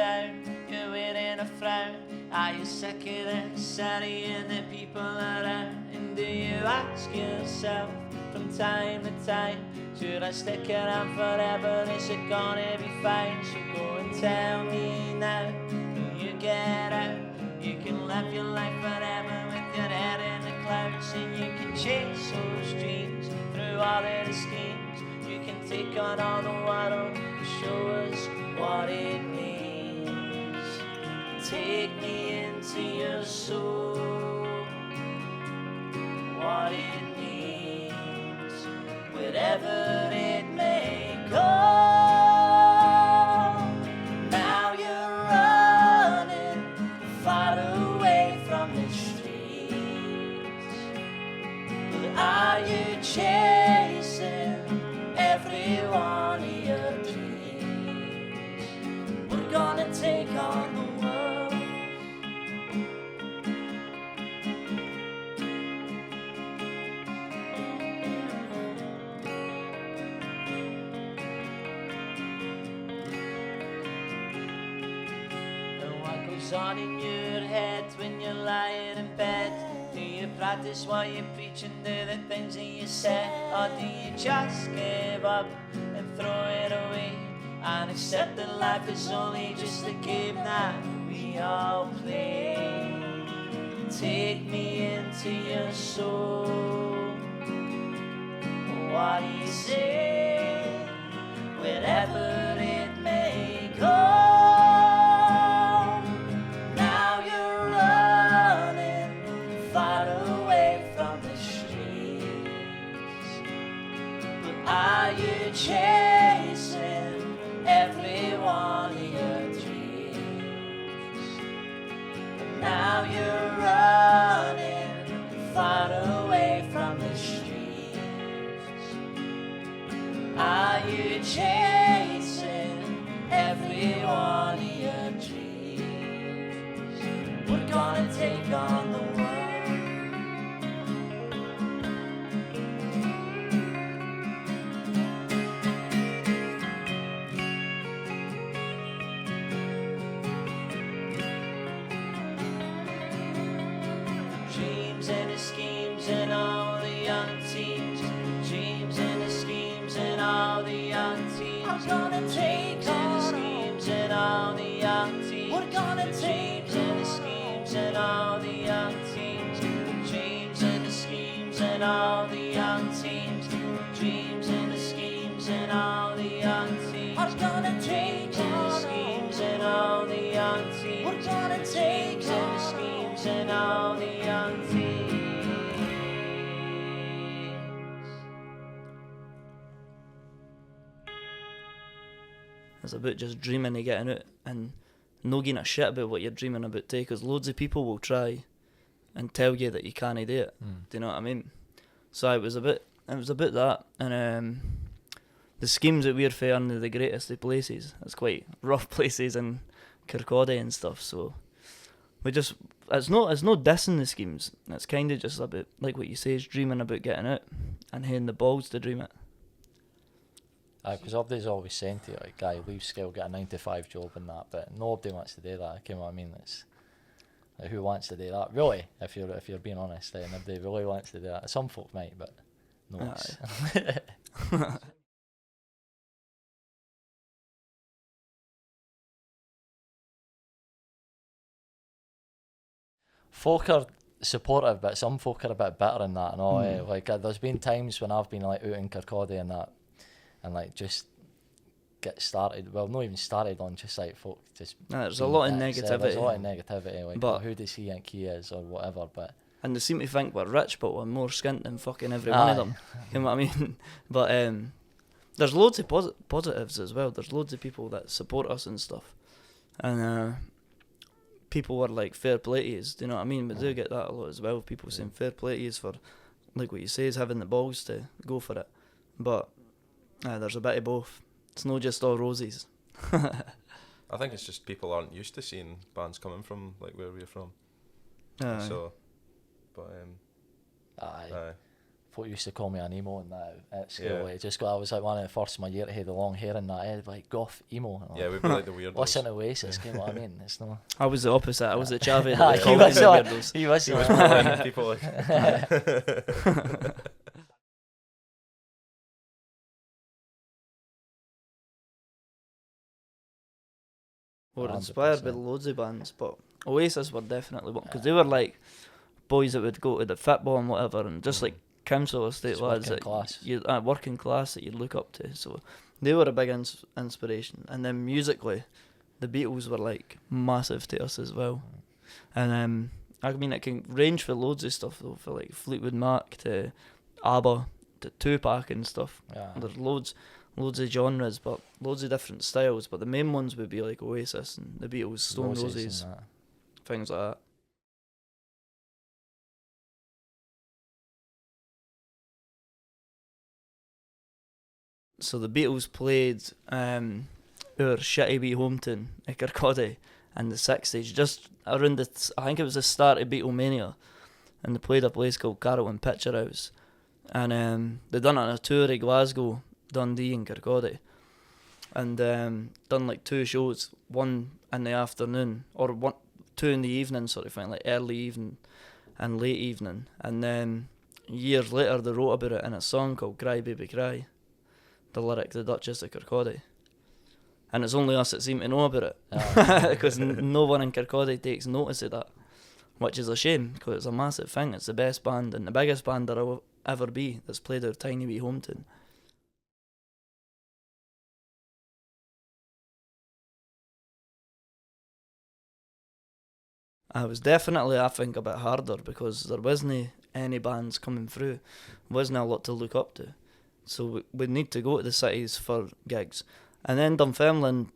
down, you're wearing a frown. Are you sick of the city and the people around? And do you ask yourself from time to time, should I stick around forever? Is it gonna be fine? So go and tell me now, when you get out, you can live your life forever with your head in the clouds, and you can chase those dreams through all of the schemes. You can take on all the world, show us what it means. Take me into your soul, what it means, wherever it may go. Now you're running far away from the streets, but are you chasing every one of your dreams? We're gonna take on the world. And what goes on in your head when you're lying in bed? Do you practice what you preach and do the things that you say? Or do you just give up and throw it away and accept that life is only just a game that we all play? Take me into your soul, what do you say, wherever it may go? Now you're running far away from the streets, but are you chasing every one of your dreams? Now you're running far away from the streets. Are you chasing every one of your dreams? We're gonna take on the world. Dreams and the schemes and all the young teams. Dreams and the schemes and all the young teams. I'm gonna take on the schemes and all the young teams. We're gonna take and the schemes and all the young teams. Dreams and the schemes and all the young teams. Dreams and the schemes and all the young teams. I'm gonna take and the schemes and all the young teams. We're gonna take and the schemes and all the young teams. It's about just dreaming of getting out and no giving a shit about what you're dreaming about too, because loads of people will try and tell you that you can't do it. Do you know what I mean? So it was a bit that, and the schemes that we're faring are the greatest of places. It's quite rough places in Kirkcaldy and stuff. So we just it's no dissing the schemes. It's kind of just a bit like what you say is dreaming about getting out and having the balls to dream it. Because everybody's always saying to you, like, guy, leave school, get a 9-to-5 job and that, but nobody wants to do that. You know what I mean? It's like, who wants to do that? Really, if you're being honest, then nobody really wants to do that. Some folk might, but no. Folk are supportive, but some folk are a bit bitter in that and all. Like, there's been times when I've been like out in Kirkcaldy and that, and like just get started. Well, not even started on, just like folk just. There's a lot of negativity. There's a lot of negativity. Like, but who does he think he is or whatever? But and they seem to think we're rich, but we're more skint than fucking every one of them. You know what I mean? But there's loads of positives as well. There's loads of people that support us and stuff, and people were like fair play to yous, do you know what I mean? But do get that a lot as well. People saying fair play to yous for, like what you say, is having the balls to go for it. But there's a bit of both. It's not just all roses. I think it's just people aren't used to seeing bands coming from like where we're from. So, but aye. folk used to call me an emo and that at school. Yeah. Like, I was like one of the first in my year to have the long hair and that. I'd be like goth emo. And Yeah, we'd be like the weirdos. listen to Oasis, you know what I mean? It's no. I was the opposite. I was the Chavi. Aye, that he called was me the like- weirdos. He was. He was bullying people like. We were inspired by 100%. loads of bands, but Oasis were definitely one, because they were like boys that would go to the football and whatever, and just like council estate Just lads working that class. working class that you'd look up to. So they were a big inspiration. And then musically, the Beatles were like massive to us as well. And I mean, it can range for loads of stuff though, for like Fleetwood Mac to ABBA to Tupac and stuff. Yeah. There's loads of genres, but loads of different styles. But the main ones would be like Oasis and the Beatles, Stone Roses, and that. things like that. So the Beatles played our shitty wee home tune at Kirkcaldy in the 60s, just around I think it was the start of Beatlemania, and they played a place called Carrollton Picture House, and they done it on a tour of Glasgow, Dundee and Kirkcaldy, and done like 2 shows, one in the afternoon, or 2 in the evening sort of thing, like early evening and late evening, and then years later they wrote about it in a song called Cry Baby Cry, the lyric The Duchess of Kirkcaldy. And it's only us that seem to know about it, because no one in Kirkcaldy takes notice of that, which is a shame, because it's a massive thing. It's the best band and the biggest band there'll ever be that's played our tiny wee home tune. I was definitely, I think, a bit harder, because there wasn't any bands coming through, wasn't a lot to look up to. So we'd need to go to the cities for gigs. And then Dunfermline,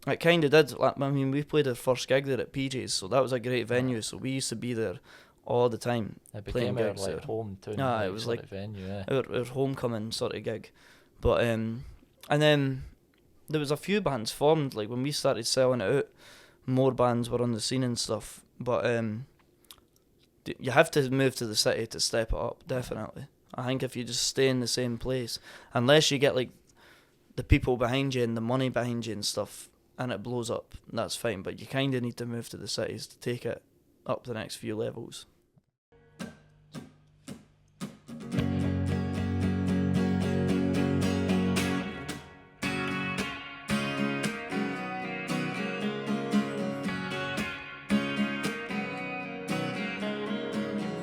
it kind of did. Like, I mean, we played our first gig there at PJ's, so that was a great venue. So we used to be there all the time. It became our gigs like there. home tune. It was sort like of venue. Yeah. our homecoming sort of gig. But and then there was a few bands formed. Like when we started selling it out, more bands were on the scene and stuff. But you have to move to the city to step it up, definitely. I think if you just stay in the same place, unless you get like the people behind you and the money behind you and stuff, and it blows up, that's fine. But you kind of need to move to the cities to take it up the next few levels.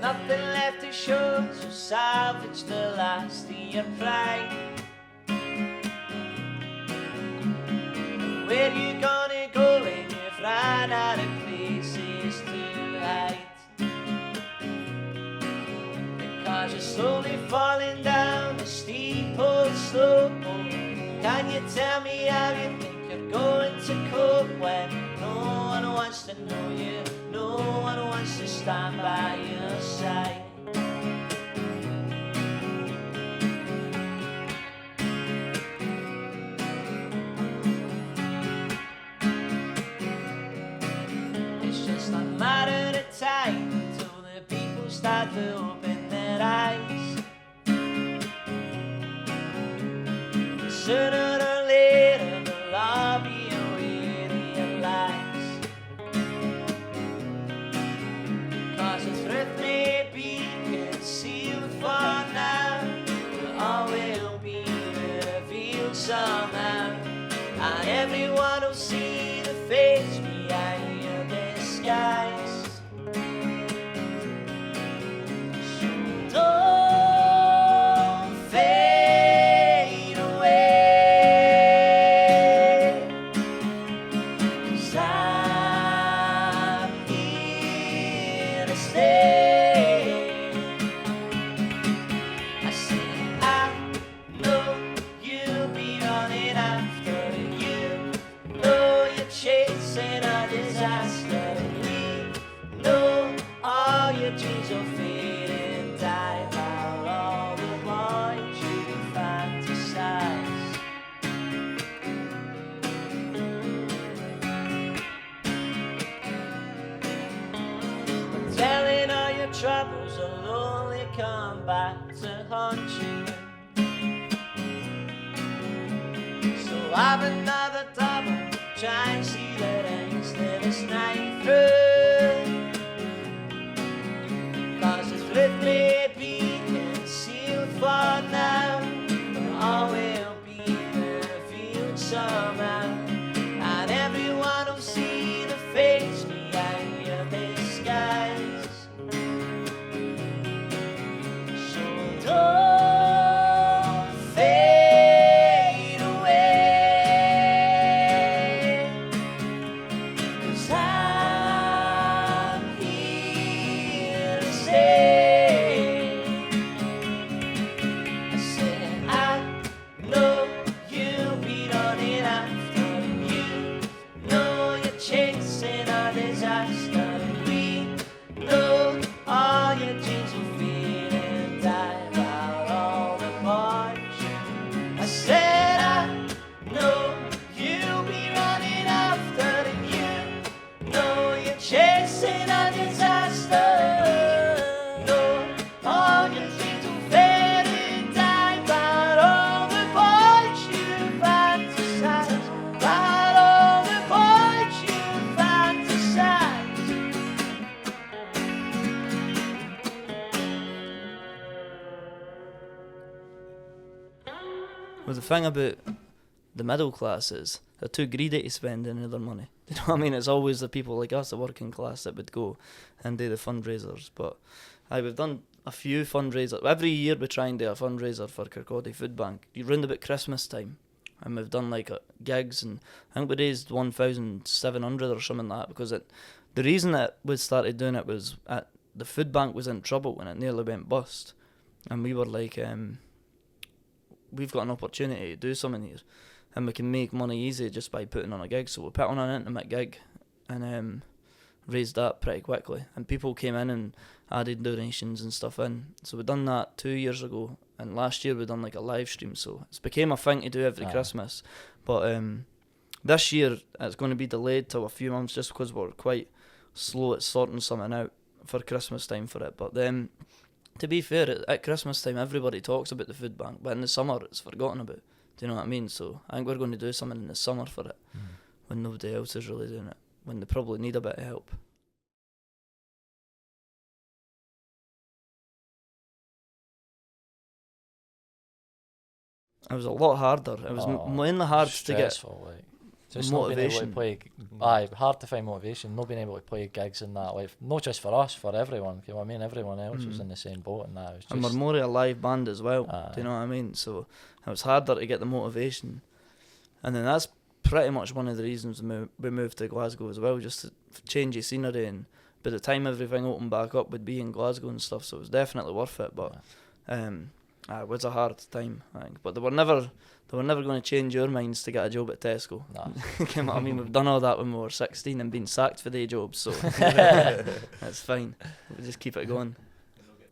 Nothing left to show, so salvage the last of your pride. Where you gonna go when you've run out of places to hide? Because you're slowly falling down the steep old slope. Can you tell me how you think you're going to cope when no one wants to know you, no one wants to stand by your side? It's just a matter of time until the people start to open their eyes. Sooner or later they'll all be aware to realize. 'Cause the truth may be concealed for now, but all will be revealed somehow. And everyone will see the face behind your disguise. So don't fade away, 'cause I'm here to stay. I said I know you'll be running after you, know you're chasing a disaster. We know all your dreams will fade and die, while all the boys you fantasize. Telling all your troubles a lonely come back to haunt you. So have another double, try and see the days that this night through. 'Cause it's with me be concealed for now, but all will be revealed somehow, and everyone will see the face behind your disguise. So don't fade away, 'cause I'm here to say, I said I know you'll be running after, you know you're chasing a disaster. We know all your dreams will fade and die about all the fortune. I said I know you'll be running after, you know you're chasing a disaster. No, all your dreams will fade and die about all the boys you fantasize, about all the boys you fantasize. Well, the thing about the middle class is they're too greedy to spend any of their money. You know what I mean? It's always the people like us, the working class, that would go and do the fundraisers. But we've done a few fundraisers. Every year we try and do a fundraiser for Kirkcaldy Food Bank. You round about Christmas time. And we've done like gigs, and I think we raised 1,700 or something like that, because the reason that we started doing it was the food bank was in trouble and it nearly went bust. And we were like, we've got an opportunity to do something here, and we can make money easy just by putting on a gig. So we put on an intimate gig and raised that pretty quickly, and people came in and added donations and stuff in. So we done that 2 years ago, and last year we done like a live stream, so it's became a thing to do every Christmas. But this year it's going to be delayed till a few months, just because we're quite slow at sorting something out for Christmas time for it. But then, to be fair, at Christmas time everybody talks about the food bank, but in the summer it's forgotten about. Do you know what I mean? So I think we're going to do something in the summer for it, when nobody else is really doing it, when they probably need a bit of help. It was a lot harder. It was mainly hard to get stressful, like. Just motivation. not being able to play, hard to find motivation, not being able to play gigs in that, like, not just for us, for everyone, you know what I mean? Everyone else was in the same boat, and that was just... And we're more of a live band as well, do you know what I mean? So it was harder to get the motivation. And then that's pretty much one of the reasons we moved to Glasgow as well, just to change the scenery, and by the time everything opened back up, we'd be in Glasgow and stuff, so it was definitely worth it. But it was a hard time, I think. But they were never going to change your minds to get a job at Tesco. Nah. You know what I mean? We've done all that when we were 16 and been sacked for day jobs, so that's fine. We'll just keep it going.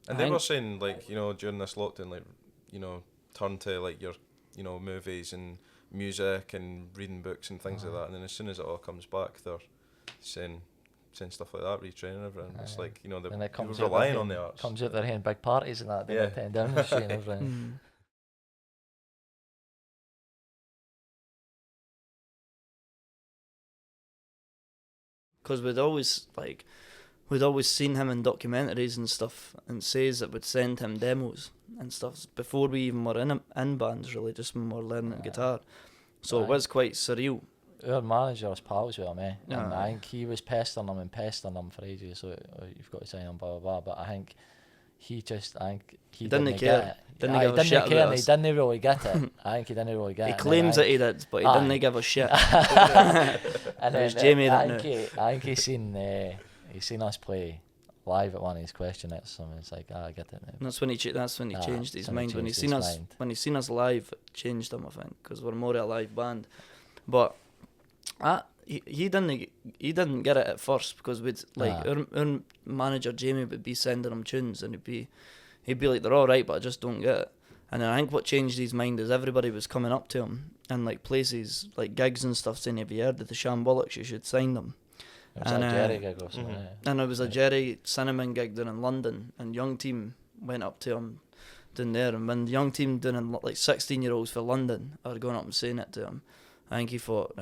And they were saying, like, you know, during this lockdown, like, you know, turn to like your, you know, movies and music and reading books and things like that. And then as soon as it all comes back, they're saying stuff like that, retraining everything. It's like, you know, they're relying on the arts. Comes out they're having big parties and that, they attend down the street and everything. Because we'd always seen him in documentaries and stuff, and says that we'd send him demos and stuff before we even were in bands, really, just when we were learning guitar. So it was quite surreal. Our manager was pals with him, and I think he was pestering him for ages, so you've got to sign him, blah blah blah. But I think he didn't care. He didn't really get it. I think he didn't really get it. He claims that he did, but he didn't give a shit. And it was Jamie that knew. I think he's seen us play live at one of his questionnaires, and it's like, I get it now. And that's when he changed his mind. When he seen us live, it changed him, I think, because we're more of a live band. But he didn't get it at first, because we'd like our manager Jamie would be sending him tunes, and he'd be like, they're all right, but I just don't get it. And then I think what changed his mind is everybody was coming up to him in like places, like gigs and stuff, saying, have you heard of the Shambolics? You should sign them. It was a Jerry gig or something. And it was a Jerry Cinnamon gig down in London, and Young Team went up to him down there, and when the young team doing like 16-year-olds for London are going up and saying it to him, I think he thought,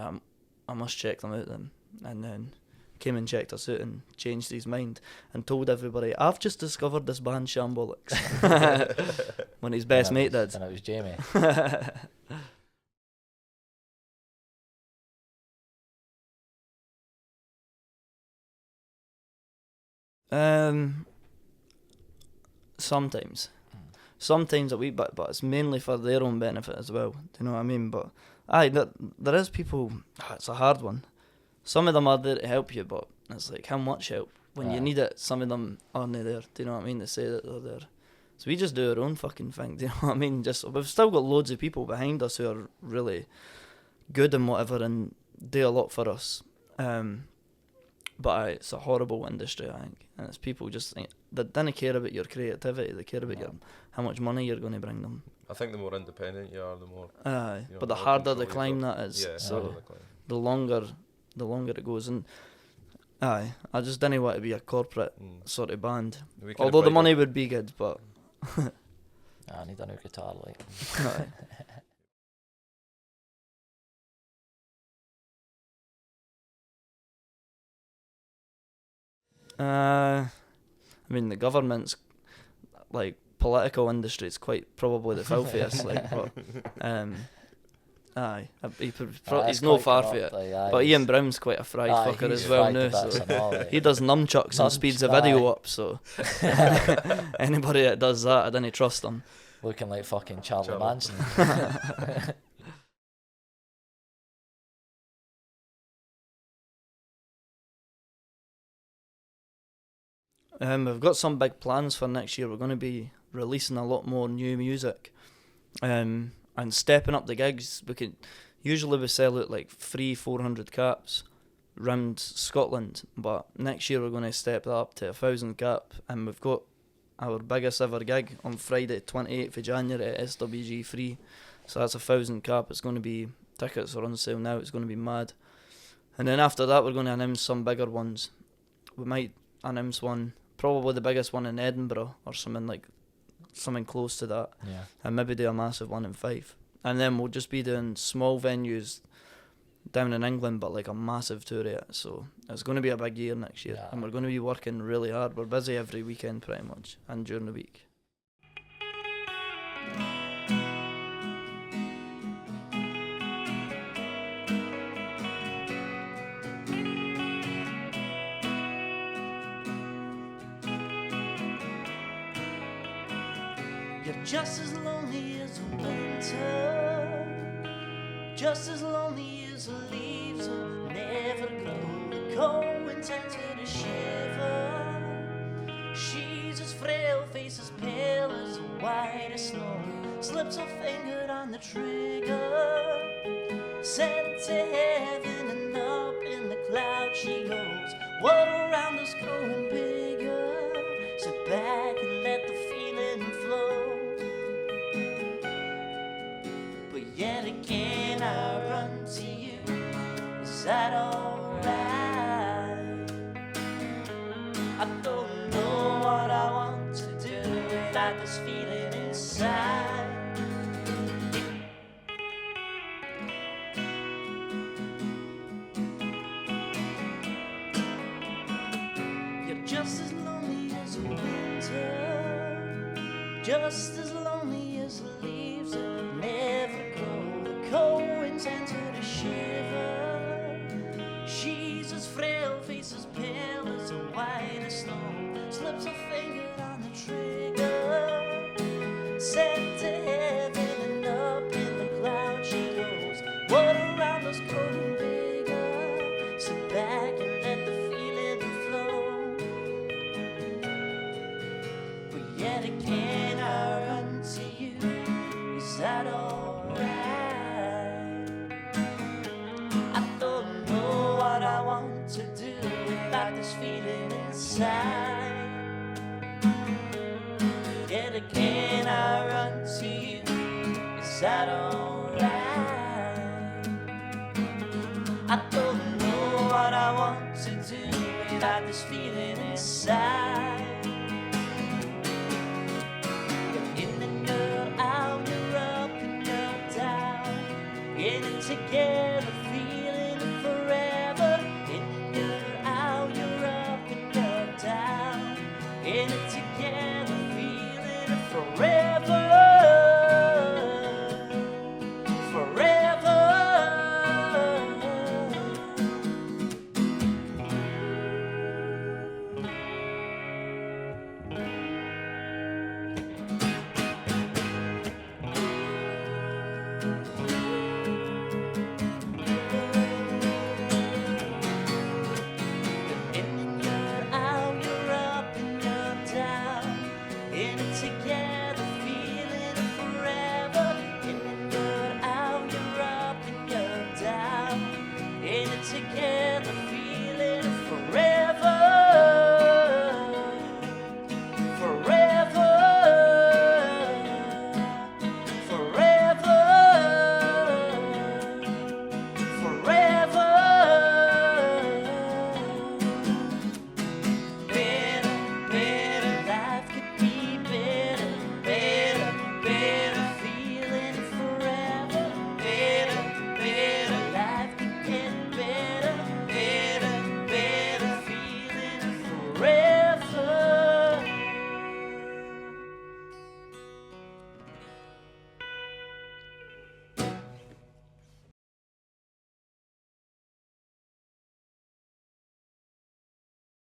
I must check them out then, and then came and checked us out and changed his mind and told everybody, I've just discovered this band Shambolics. When his best mate did. And it was Jamie. Sometimes a wee bit, but it's mainly for their own benefit as well. Do you know what I mean? But aye, there is people. It's a hard one. Some of them are there to help you, but it's like, how much help? When you need it, some of them aren't there. Do you know what I mean? To say that they're there. So we just do our own fucking thing. Do you know what I mean? We've still got loads of people behind us who are really good and whatever, and do a lot for us. But aye, it's a horrible industry, I think, and it's people just think they don't care about your creativity. They care about how much money you're going to bring them. I think the more independent you are, the more. Aye, you know, but the more harder the control you've climb got. that is. Yeah, So the climb. the longer it goes, and aye, I just didn't want to be a corporate sort of band. Although the money would be good, but I need a new guitar, like. aye. I mean, the government's like political industry is quite probably the filthiest, like, but aye, he's no far for it. But Ian Brown's quite a fried fucker as well now, so he does nunchucks and speeds the video up. So anybody that does that, I don't trust them. Looking like fucking Charlie Manson. We've got some big plans for next year. We're going to be releasing a lot more new music, and stepping up the gigs. Usually we sell out like 300-400 caps round Scotland, but next year we're going to step that up to 1,000 cap, and we've got our biggest ever gig on Friday, 28th of January at SWG Free. So that's 1,000 cap. It's going to be, tickets are on sale now. It's going to be mad. And then after that, we're going to announce some bigger ones. We might announce one. Probably the biggest one in Edinburgh or something close to that, and maybe do a massive one in Fife, and then we'll just be doing small venues down in England, but like a massive tour of it. So it's going to be a big year next year, and we're going to be working really hard. We're busy every weekend pretty much, and during the week. You're just as lonely as the winter, just as lonely as the leaves that never grow. The cold and tempted to shiver. She's as frail, face as pale as the whitest snow. Slips her finger on the trigger, sent to heaven, and up in the clouds she goes. What around us growing bigger. Sit back and let the feeling flow. Yet again I run to you. Is that alright? I don't know what I want to do without this feeling inside. You're just as lonely as a winter, just as lonely as the leaves that never cold winds enter to shiver. She's as frail, face as pale as the whitest snow. Slips her finger on the trigger, sent to heaven, and up in the clouds she goes. What around us growing bigger. Sit back and let the feeling flow. But yet again I run to you. Is that all? To do without this feeling inside. Yet again I run to you. Is that alright? I don't know what I want to do without this feeling inside. together, feel